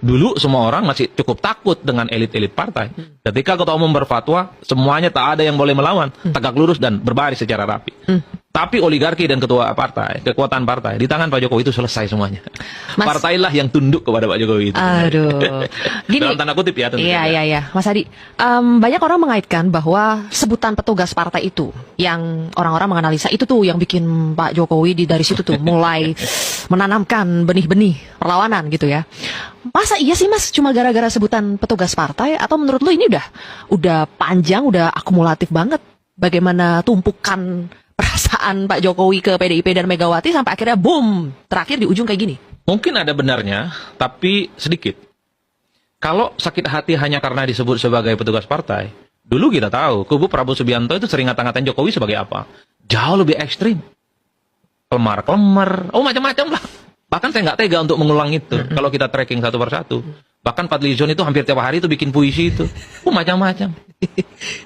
Dulu semua orang masih cukup takut dengan elit-elit partai. Ketika ketua umum berfatwa, semuanya tak ada yang boleh melawan, tegak lurus dan berbaris secara rapi. Tapi oligarki dan ketua partai, kekuatan partai di tangan Pak Jokowi itu selesai semuanya. Partailah yang tunduk kepada Pak Jokowi itu. Aduh. Gini, dalam tanda kutip ya tentu saja. Iya. Mas Hadi, banyak orang mengaitkan bahwa sebutan petugas partai itu, yang orang-orang menganalisa itu tuh yang bikin Pak Jokowi dari situ tuh mulai menanamkan benih-benih perlawanan gitu ya. Masa iya sih Mas, cuma gara-gara sebutan petugas partai, atau menurut lu ini udah panjang, udah akumulatif banget? Bagaimana tumpukan perasaan Pak Jokowi ke PDIP dan Megawati sampai akhirnya boom, terakhir di ujung kayak gini? Mungkin ada benarnya, tapi sedikit. Kalau sakit hati hanya karena disebut sebagai petugas partai, dulu kita tahu kubu Prabowo Subianto itu sering ngata-ngatain Jokowi sebagai apa? Jauh lebih ekstrim. Kelemar-kelemar, macam-macam lah. Bahkan saya nggak tega untuk mengulang itu. Kalau kita tracking satu persatu. Bahkan Fadlizon itu hampir tiap hari itu bikin puisi itu. Macam-macam.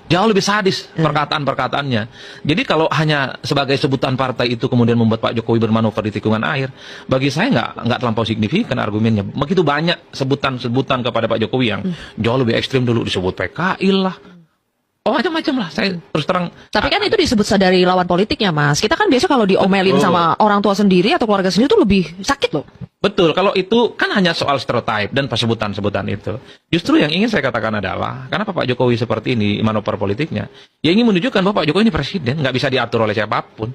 Jauh lebih sadis perkataan-perkataannya. Jadi kalau hanya sebagai sebutan partai itu kemudian membuat Pak Jokowi bermanuver di tikungan air, bagi saya nggak terlampau signifikan argumennya. Begitu banyak sebutan-sebutan kepada Pak Jokowi yang jauh lebih ekstrim. Dulu disebut PKI lah. Macam-macam lah, saya terus terang. Tapi kan itu disebut dari lawan politiknya, Mas. Kita kan biasa kalau diomelin sama orang tua sendiri atau keluarga sendiri itu lebih sakit loh. Betul, kalau itu kan hanya soal stereotype dan sebutan-sebutan itu. Justru yang ingin saya katakan adalah, kenapa Pak Jokowi seperti ini manuver politiknya, ya ingin menunjukkan bahwa Pak Jokowi ini presiden, nggak bisa diatur oleh siapapun.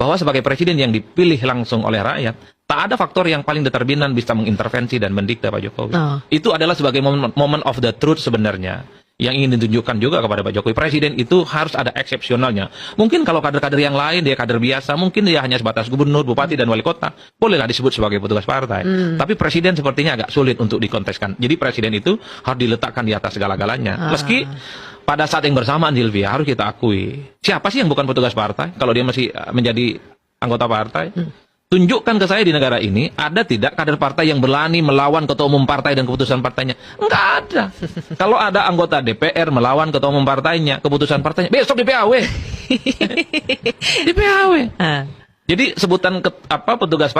Bahwa sebagai presiden yang dipilih langsung oleh rakyat, tak ada faktor yang paling determinan bisa mengintervensi dan mendikte Pak Jokowi. Itu adalah sebagai moment of the truth sebenarnya. Yang ingin ditunjukkan juga kepada Pak Jokowi, presiden itu harus ada eksepsionalnya. Mungkin kalau kader-kader yang lain, dia kader biasa, mungkin dia hanya sebatas gubernur, bupati, dan wali kota, bolehlah disebut sebagai petugas partai. Tapi presiden sepertinya agak sulit untuk dikonteskan. Jadi presiden itu harus diletakkan di atas segala-galanya. Meski pada saat yang bersamaan, Silvia, harus kita akui, siapa sih yang bukan petugas partai kalau dia masih menjadi anggota partai? Tunjukkan ke saya di negara ini, ada tidak kader partai yang berani melawan ketua umum partai dan keputusan partainya? Enggak ada. Kalau ada anggota DPR melawan ketua umum partainya, keputusan partainya, besok di PAW. Di PAW. Jadi sebutan petugas partai